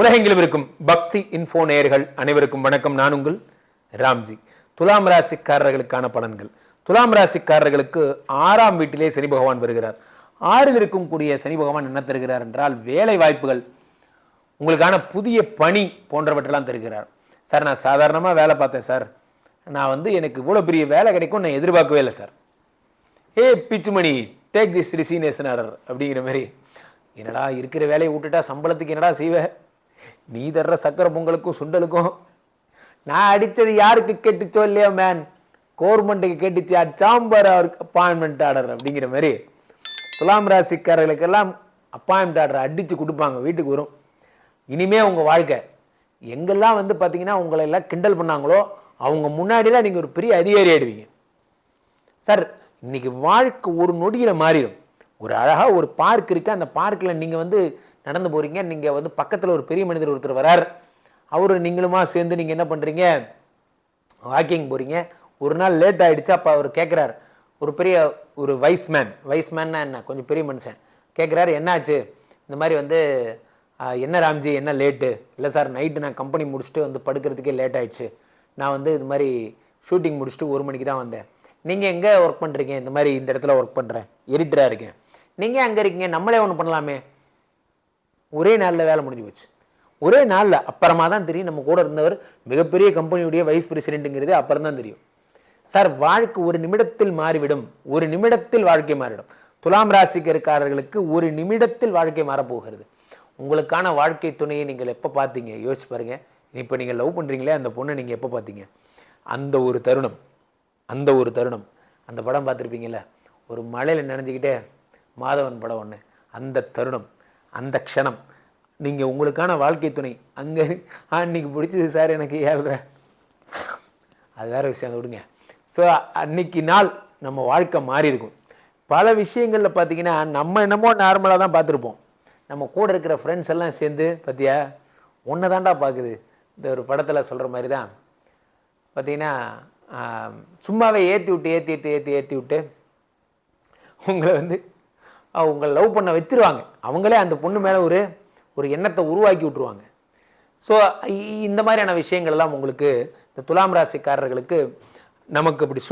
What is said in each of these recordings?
உலகெங்கிலும் இருக்கும் பக்தி இன்ஃபோ நேயர்கள் அனைவருக்கும் வணக்கம். நான் உங்கள் ராம்ஜி. துலாம் ராசிக்காரர்களுக்கான பலன்கள். துலாம் ராசிக்காரர்களுக்கு 6ஆம் வீட்டிலே சனி பகவான் வருகிறார். 6ல் இருக்கும் கூடிய சனி பகவான் என்ன தருகிறார் என்றால் வேலை வாய்ப்புகள், உங்களுக்கான புதிய பணி போன்றவற்றெல்லாம் தருகிறார். சார், நான் சாதாரணமாக வேலை பார்த்தேன் சார், நான் எனக்கு இவ்வளோ பெரிய வேலை கிடைக்கும் நான் எதிர்பார்க்கவே இல்லை sir. Pichumani take this resignation order அப்படிங்கிற மாதிரி. என்னடா இருக்கிற வேலையை விட்டுட்டா சம்பளத்துக்கு என்னடா செய்வேன்? நீ தர்ற சக்கரை பொங்கலுக்கும் சுண்டலுக்கும் நான் அடித்தது யாருக்கு கேட்டுச்சோ இல்லையா மேன், கவர்மெண்ட்டுக்கு கேட்டுச்சு, சாம்பார் அப்பாயின்மெண்ட் ஆர்டர் அப்படிங்கிற மாதிரி. துலாம் ராசிக்காரர்களுக்கெல்லாம் அப்பாயின்மெண்ட் ஆர்டர் அடித்து கொடுப்பாங்க, வீட்டுக்கு வரும். இனிமே உங்கள் வாழ்க்கை எங்கெல்லாம் பார்த்தீங்கன்னா உங்களை எல்லாம் கிண்டல் பண்ணாங்களோ அவங்க முன்னாடிலாம் நீங்கள் ஒரு பெரிய அதிகாரி ஆயிடுவீங்க சார். இன்னைக்கு வாழ்க்கை ஒரு நொடியில் மாறிடும். ஒரு அழகாக ஒரு பார்க் இருக்குது, அந்த பார்க்கில் நீங்கள் நடந்து போகிறீங்க. நீங்கள் பக்கத்தில் ஒரு பெரிய மனிதர் ஒருத்தர் வரார். அவர் நீங்களுமா சேர்ந்து நீங்கள் என்ன பண்ணுறீங்க, வாக்கிங் போகிறீங்க. ஒரு நாள் லேட் ஆகிடுச்சு. அப்போ அவர் கேட்குறார், ஒரு பெரிய ஒரு வைஸ்மேன்னா என்ன, கொஞ்சம் பெரிய மனுஷன் கேட்குறாரு, என்னாச்சு இந்த மாதிரி என்ன ராம்ஜி என்ன லேட்டு? இல்லை சார், நைட்டு நான் கம்பெனி முடிச்சுட்டு படுக்கிறதுக்கே லேட் ஆகிடுச்சு. நான் இது மாதிரி ஷூட்டிங் முடிச்சுட்டு 1 மணிக்கு தான் வந்தேன். நீங்கள் எங்கே ஒர்க் பண்ணுறீங்க? இந்த மாதிரி இந்த இடத்துல ஒர்க் பண்ணுறேன், எடிட்டராக இருக்கேன். நீங்கள் அங்கே இருக்கீங்க, நம்மளே ஒன்று பண்ணலாமே. ஒரே நாளில் வேலை முடிஞ்சு போச்சு. ஒரே நாளில். அப்புறமா தான் தெரியும் நம்ம கூட இருந்தவர் மிகப்பெரிய கம்பெனியுடைய வைஸ் பிரசிடென்ட்டுங்கிறது அப்புறம் தான் தெரியும். சார், வாழ்க்கை ஒரு நிமிடத்தில் மாறிவிடும். ஒரு நிமிடத்தில் வாழ்க்கை மாறிடும். துலாம் ராசிக்காரர்களுக்கு ஒரு நிமிடத்தில் வாழ்க்கை மாறப்போகிறது. உங்களுக்கான வாழ்க்கை துணையை நீங்கள் எப்போ பார்த்தீங்க? யோசிச்சு பாருங்க. இப்போ நீங்கள் லவ் பண்ணுறீங்களே அந்த பொண்ணை நீங்கள் எப்போ பார்த்தீங்க? அந்த ஒரு தருணம், அந்த படம் பார்த்துருப்பீங்கல்ல, ஒரு மழையில் நினைஞ்சிக்கிட்டே மாதவன் படம் ஒன்று. அந்த தருணம், அந்த க்ஷணம், நீங்கள் உங்களுக்கான வாழ்க்கை துணை அங்கே அன்னைக்கு பிடிச்சது சார் எனக்கு 7.5. அது வேறு விஷயம், அதை விடுங்க. ஸோ அன்னைக்கு நாள் நம்ம வாழ்க்கை மாறி இருக்கும். பல விஷயங்களில் பார்த்தீங்கன்னா நம்ம என்னமோ நார்மலாக தான் பார்த்துருப்போம். நம்ம கூட இருக்கிற ஃப்ரெண்ட்ஸ் எல்லாம் சேர்ந்து பார்த்தியா ஒன்றை தாண்டா பார்க்குது. இந்த ஒரு படத்தில் சொல்கிற மாதிரி தான் பார்த்தீங்கன்னா சும்மாவே ஏற்றி விட்டு உங்களை உங்களை லவ் பண்ண வச்சிருவாங்க. அவங்களே அந்த பொண்ணு மேலே ஒரு எண்ணத்தை உருவாக்கி விட்டுருவாங்க. ஸோ இந்த மாதிரியான விஷயங்கள்லாம் உங்களுக்கு இந்த துலாம் ராசிக்காரர்களுக்கு நமக்கு இப்படி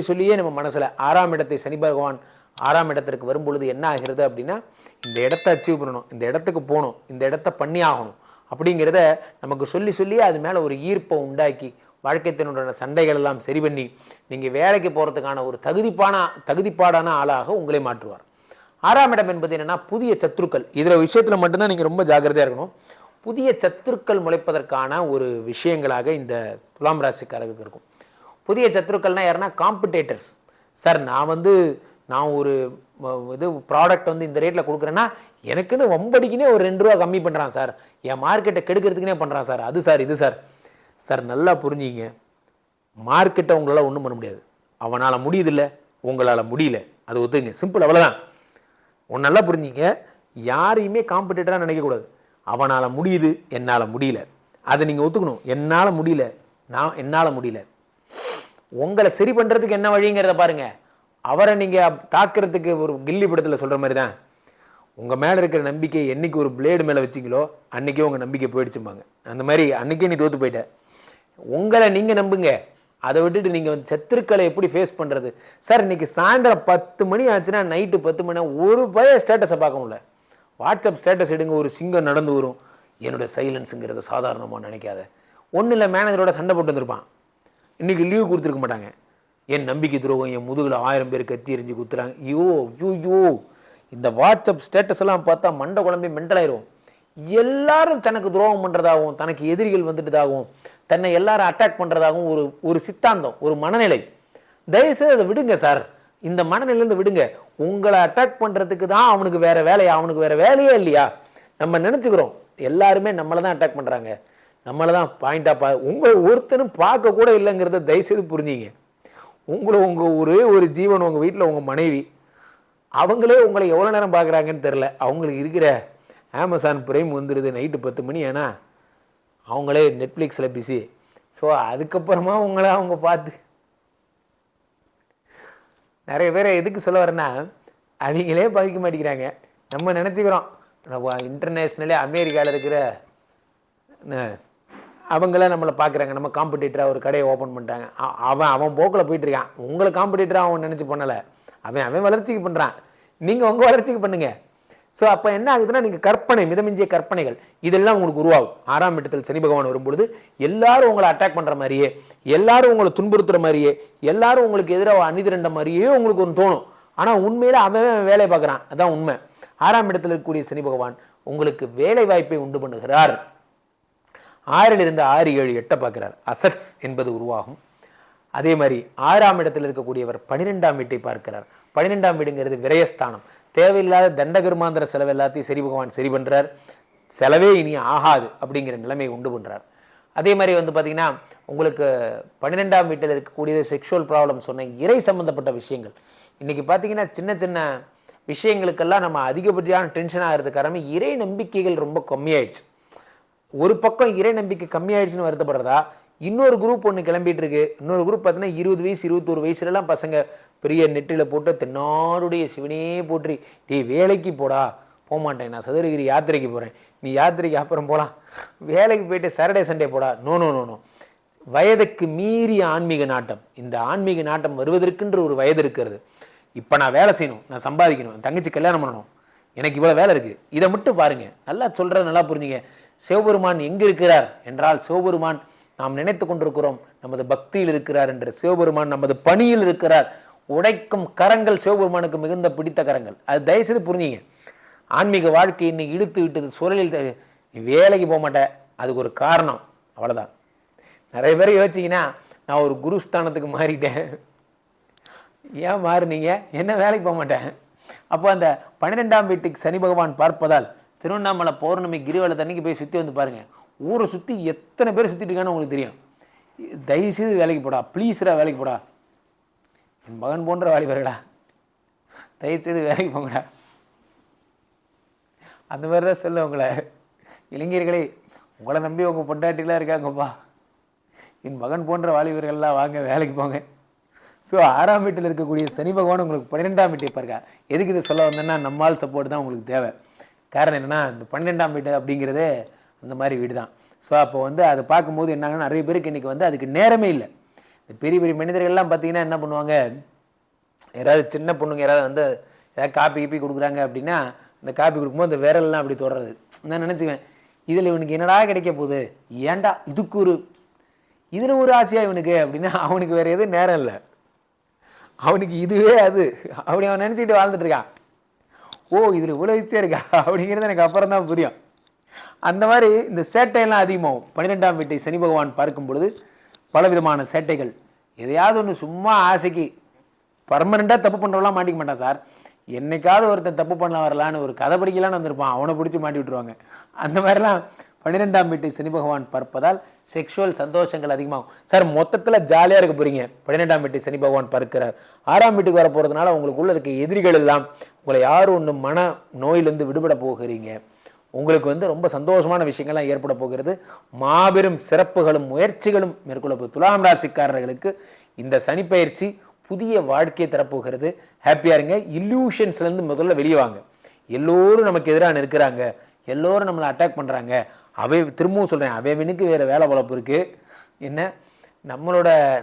சொல்லியே நம்ம மனசில் 6ஆம் இடத்தை சனி பகவான் 6ஆம் இடத்திற்கு வரும்பொழுது என்ன ஆகிறது அப்படின்னா, இந்த இடத்த அச்சீவ் பண்ணணும், இந்த இடத்துக்கு போகணும், இந்த இடத்த பண்ணி ஆகணும் அப்படிங்கிறத நமக்கு சொல்லி அது மேலே ஒரு ஈர்ப்பை உண்டாக்கி வாழ்க்கைத்தினுடைய சண்டைகள் எல்லாம் சரி பண்ணி நீங்கள் வேலைக்கு போகிறதுக்கான ஒரு தகுதிப்பாடான ஆளாக உங்களை மாற்றுவார். 6ஆம் இடம் என்பது என்னென்னா புதிய சத்துருக்கள். இதில் விஷயத்தில் மட்டும்தான் நீங்கள் ரொம்ப ஜாக்கிரதையாக இருக்கணும். புதிய சத்துருக்கள் முளைப்பதற்கான ஒரு விஷயங்களாக இந்த துலாம் ராசிக்காரர்களுக்கு இருக்கும். புதிய சத்துருக்கள்னால் யாருன்னா காம்படிட்டர்ஸ். சார், நான் ஒரு ப்ராடக்ட் இந்த ரேட்டில் கொடுக்குறேன்னா எனக்குன்னு வம்படிக்குன்னே ஒரு 2 ரூபா கம்மி பண்ணுறான் சார், என் மார்க்கெட்டை கெடுக்கிறதுக்குனே பண்ணுறான் சார், அது சார் இது சார். சார், நல்லா புரிஞ்சிங்க, மார்க்கெட்டை உங்களால் ஒன்றும் பண்ண முடியாது. அவனால் முடியுதில்ல, உங்களால் முடியல, அது ஒத்துங்க, சிம்பிள், அவ்வளோதான். நல்லா புரிஞ்சிங்க, யாரையுமே காம்படிட்டராக நினைக்கக்கூடாது. அவனால் முடியுது, என்னால் முடியல, அதை நீங்கள் ஒத்துக்கணும். என்னால் முடியல, உங்களை சரி பண்ணுறதுக்கு என்ன வழிங்கிறத பாருங்கள். அவரை நீங்கள் தாக்குறதுக்கு ஒரு கில்லி படத்தில் சொல்கிற மாதிரி தான், உங்கள் மேலே இருக்கிற நம்பிக்கை என்னைக்கு ஒரு பிளேடு மேலே வச்சிங்களோ அன்றைக்கே உங்கள் நம்பிக்கை போயிடுச்சுப்பாங்க. அந்த மாதிரி அன்றைக்கே நீ தோற்று போயிட்ட. உங்களை நீங்கள் நம்புங்க, அதை விட்டுட்டு நீங்கள் சத்துருக்களை எப்படி ஃபேஸ் பண்ணுறது? சார், இன்றைக்கி சாயந்தரம் 10 மணி ஆச்சுன்னா நைட்டு 10 மணி ஒரு ஸ்டேட்டஸை பார்க்க முடியல. வாட்ஸ்அப் ஸ்டேட்டஸ் எடுங்க, ஒரு சிங்கம் நடந்து வரும். என்னோடய சைலன்ஸுங்கிறத சாதாரணமாக நினைக்காத. ஒன்றும் இல்லை, மேனேஜரோட சண்டை போட்டு வந்திருப்பான், இன்றைக்கி லீவ் கொடுத்துருக்க மாட்டாங்க. என் நம்பிக்கை துரோகம், என் முதுகில் 1000 பேர் கத்தி எறிஞ்சு குத்துறாங்க. ஐயோ, இந்த வாட்ஸ்அப் ஸ்டேட்டஸ் எல்லாம் பார்த்தா மண்டை குழம்பி மென்டலாயிரும். எல்லாரும் தனக்கு துரோகம் பண்ணுறதாகவும் தனக்கு எதிரிகள் வந்துட்டதாகவும் தன்னை எல்லாரும் அட்டாக் பண்ணுறதாகவும் ஒரு சித்தாந்தம், ஒரு மனநிலை. தயவுசெய்து அதை விடுங்க சார், இந்த மனநிலையிலேருந்து விடுங்க. உங்களை அட்டாக் பண்ணுறதுக்கு தான் அவனுக்கு வேற வேலையா? அவனுக்கு வேற வேலையே இல்லையா? நம்ம நினச்சிக்கிறோம் எல்லாருமே நம்மளை தான் அட்டாக் பண்ணுறாங்க, நம்மளை தான் பாயிண்டாக உங்களை ஒருத்தனும் பார்க்க கூட இல்லைங்கிறத தயவுசெய்து புரிஞ்சிங்க. உங்கள் ஒரே ஒரு ஜீவன், உங்கள் வீட்டில் உங்கள் மனைவி, அவங்களே உங்களை எவ்வளோ நேரம் பார்க்குறாங்கன்னு தெரில. அவங்களுக்கு இருக்கிற அமேசான் பிரைம் வந்துடுது நைட்டு 10 மணி, ஏன்னா அவங்களே நெட்ஃப்ளிக்ஸில் பிஸி. ஸோ அதுக்கப்புறமா அவங்க பார்த்து நிறைய பேரை எதுக்கு சொல்ல வரேன்னா, அவங்களே பாதிக்க மாட்டேங்கிறாங்க. நம்ம நினச்சிக்கிறோம் இன்டர்நேஷ்னலே அமெரிக்காவில் இருக்கிற அவங்கள நம்மளை பார்க்குறாங்க, நம்ம காம்படிட்டராக ஒரு கடையை ஓப்பன் பண்ணிட்டாங்க. அவன் போக்கில் போயிட்டு இருக்கான். உங்களை காம்படிட்டராக அவன் நினச்சி பண்ணலை, அவன் வளர்ச்சிக்கு பண்ணுறான், நீங்கள் உங்கள் வளர்ச்சிக்கு பண்ணுங்க. ஸோ அப்போ என்ன ஆகுதுன்னா, நீங்கள் கற்பனை, மிதமிஞ்சிய கற்பனைகள் இதெல்லாம் உங்களுக்கு உருவாகும். 6ஆம் இடத்தில் சனி பகவான் வரும்பொழுது எல்லாரும் உங்களை அட்டாக் பண்ணுற மாதிரியே, எல்லாரும் உங்களை துன்புறுத்துற மாதிரியே, எல்லாரும் உங்களுக்கு எதிராக அணிதிரண்ட மாதிரியே உங்களுக்கு ஒன்று தோணும். ஆனால் உண்மையில் அவன் வேலையை பார்க்குறான். அதான் உண்மை. 6ஆம் இடத்தில் இருக்கக்கூடிய சனி பகவான் உங்களுக்கு வேலை வாய்ப்பை உண்டு பண்ணுகிறார். 6ல் இருந்து 6, 7, 8 பார்க்கிறார். அசட்ஸ் என்பது உருவாகும். அதே மாதிரி 6ஆம் இடத்தில் இருக்கக்கூடியவர் 12ஆம் வீட்டை பார்க்கிறார். 12ஆம் வீடுங்கிறது விரயஸ்தானம். தேவையில்லாத தண்டகர்மாந்திர செலவு எல்லாத்தையும் சரி பகவான் சரி பண்றார். செலவே இனி ஆகாது அப்படிங்கிற நிலைமையை உண்டு பண்றார். அதே மாதிரி பார்த்தீங்கன்னா உங்களுக்கு 12ஆம் வீட்டில் இருக்கக்கூடிய செக்ஷுவல் ப்ராப்ளம் சொன்ன இறை சம்பந்தப்பட்ட விஷயங்கள் இன்னைக்கு பார்த்தீங்கன்னா சின்ன சின்ன விஷயங்களுக்கெல்லாம் நம்ம அதிகபட்சமான டென்ஷன் ஆகிறதுக்கு காரணம் இறை நம்பிக்கைகள் ரொம்ப கம்மியாயிடுச்சு. ஒரு பக்கம் இறை நம்பிக்கை கம்மியாயிடுச்சுன்னு வருத்தப்படுறதா, இன்னொரு குரூப் ஒன்று கிளம்பிட்டு இருக்கு. இன்னொரு குரூப் பார்த்தீங்கன்னா 20 வயசு 21 வயசுலலாம் பசங்க பெரிய நெட்டில் போட்டு தென்னாடுடைய சிவனே போற்றி, டேய் வேலைக்கு போடா, போக மாட்டேன், நான் சதுரகிரி யாத்திரைக்கு போகிறேன், நீ யாத்திரைக்கு அப்புறம் போகலாம், வேலைக்கு போயிட்டு சாட்டர்டே சண்டே போடா. No no no no. வயதுக்கு மீறிய ஆன்மீக நாட்டம். இந்த ஆன்மீக நாட்டம் வருவதற்குன்ற ஒரு வயது இருக்கிறது. இப்போ நான் வேலை செய்யணும், நான் சம்பாதிக்கணும், என் தங்கச்சி கல்யாணம் பண்ணணும், எனக்கு இவ்வளோ வேலை இருக்குது, இதை மட்டும் பாருங்க. நல்லா சொல்கிறது, நல்லா புரிஞ்சுங்க. சிவபெருமான் எங்கே இருக்கிறார் என்றால், சிவபெருமான் நாம் நினைத்து கொண்டிருக்கிறோம் நமது பக்தியில் இருக்கிறார் என்று. சிவபெருமான் நமது பணியில் இருக்கிறார். உடைக்கும் கரங்கள் சிவபெருமானுக்கு மிகுந்த பிடித்த கரங்கள். அது தயவுசெய்து புரிஞ்சுங்க. ஆன்மீக வாழ்க்கை இன்னைக்கு இழுத்து விட்டது சூழலில். நீ வேலைக்கு போக மாட்டேன், அதுக்கு ஒரு காரணம், அவ்வளோதான். நிறைய பேர் யோசிச்சிங்கன்னா, நான் ஒரு குருஸ்தானத்துக்கு மாறிட்டேன். ஏன் மாறுனீங்க? என்ன வேலைக்கு போக மாட்டேன். அப்போ அந்த 12ஆம் வீட்டுக்கு சனி பகவான் பார்ப்பதால் திருவண்ணாமலை பௌர்ணமி கிரிவலத்தை அன்னைக்கு போய் சுற்றி வந்து பாருங்க. ஊரை சுற்றி எத்தனை பேர் சுற்றிட்டு இருக்கான்னு உங்களுக்கு தெரியும். தயவுசெய்து வேலைக்கு போடா, ப்ளீஸ்ரா வேலைக்கு போடா, என் மகன் போன்ற வாலிபர்களா, தயவுசெய்து வேலைக்கு போங்கடா. அந்த மாதிரி தான் சொல்ல உங்களை. இளைஞர்களே, உங்களை நம்பி உங்கள் பொண்டாட்டிலாம் இருக்காங்கப்பா, என் மகன் போன்ற வாலிபர்கள்லாம் வாங்க வேலைக்கு போங்க. ஸோ 6ஆம் வீட்டில் இருக்கக்கூடிய சனி பகவான் உங்களுக்கு 12ஆம் வீட்டை பாருங்க. எதுக்கு இதை சொல்ல வந்தேன்னா, நம்மால் சப்போர்ட் தான் உங்களுக்கு தேவை. காரணம் என்னென்னா, இந்த 12ஆம் வீடு அப்படிங்கிறதே அந்த மாதிரி வீடு தான். ஸோ அப்போ அதை பார்க்கும்போது என்னாங்கன்னா, நிறைய பேருக்கு இன்றைக்கி அதுக்கு நேரமே இல்லை. இந்த பெரிய பெரிய மனிதர்கள்லாம் பார்த்தீங்கன்னா என்ன பண்ணுவாங்க, யாராவது சின்ன பொண்ணுங்க யாராவது ஏதாவது காப்பி கீப்பி கொடுக்குறாங்க அப்படின்னா, இந்த காப்பி கொடுக்கும்போது அந்த விரல்லாம் அப்படி தொடறது. நான் நினச்சிக்குவேன், இதில் இவனுக்கு என்னடா கிடைக்க போகுது, ஏன்டா இதில் ஒரு ஆசையா இவனுக்கு அப்படின்னா, அவனுக்கு வேறு எதுவும் நேரம் இல்லை, அவனுக்கு இதுவே அது அப்படி அவன் நினச்சிக்கிட்டு வாழ்ந்துட்டு இருக்கான். ஓ, இதில் இவ்வளோ ஈஸியாக இருக்கா அப்படிங்கிறது எனக்கு அப்புறம் தான் புரியும். அந்த மாதிரி இந்த சேட்டையெல்லாம் அதிகமாகும். 12ஆம் வீட்டை சனி பகவான் பார்க்கும் பொழுது பலவிதமான சேட்டைகள். எதையாவது ஒன்று சும்மா ஆசைக்கு பர்மனெண்ட்டாக தப்பு பண்ணுறவெல்லாம் மாட்டிக்க மாட்டான் சார். என்னைக்காவது ஒருத்தன் தப்பு பண்ணலாம் வரலான்னு ஒரு கதை படிக்கலான்னு வந்திருப்பான், அவனை பிடிச்சி மாட்டி விட்டுருவாங்க. அந்த மாதிரிலாம் 12ஆம் வீட்டை சனி பகவான் பார்ப்பதால் செக்ஷுவல் சந்தோஷங்கள் அதிகமாகும். சார் மொத்தத்தில் ஜாலியாக இருக்க போறீங்க. 12ஆம் வீட்டை சனி பகவான் பார்க்கிறார். 6ஆம் வீட்டுக்கு வர போகிறதுனால உங்களுக்குள்ள இருக்க எதிரிகள் எல்லாம் உங்களை யாரும் ஒன்று மன நோயிலிருந்து விடுபட போகிறீங்க. உங்களுக்கு ரொம்ப சந்தோஷமான விஷயங்கள்லாம் ஏற்பட போகிறது. மாபெரும் சிறப்புகளும் முயற்சிகளும் மேற்கொள்ள போகுது. துலாம் ராசிக்காரர்களுக்கு இந்த சனிப்பயிற்சி புதிய வாழ்க்கையை தரப்போகிறது. ஹாப்பியா இருங்க. இல்யூஷன்ஸ்லேருந்து முதல்ல வெளியே வாங்க. எல்லோரும் நமக்கு எதிராக இருக்கிறாங்க, எல்லோரும் நம்மளை அட்டாக் பண்ணுறாங்க, திரும்பவும் சொல்கிறேன், அவைவனுக்கு வேறு வேலை வளர்ப்பு இருக்குது. என்ன,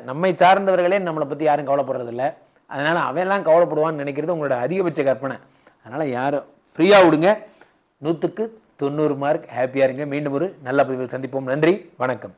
நம்மை சார்ந்தவர்களே நம்மளை பற்றி யாரும் கவலைப்படுறதில்ல. அதனால் அவையெல்லாம் கவலைப்படுவான்னு நினைக்கிறது உங்களோட அதிகபட்ச கற்பனை. அதனால் யாரும் ஃப்ரீயாக விடுங்க. 100க்கு 90 மார்க். ஹாப்பியாக இருங்க. மீண்டும் ஒரு நல்ல பதிவில் சந்திப்போம். நன்றி, வணக்கம்.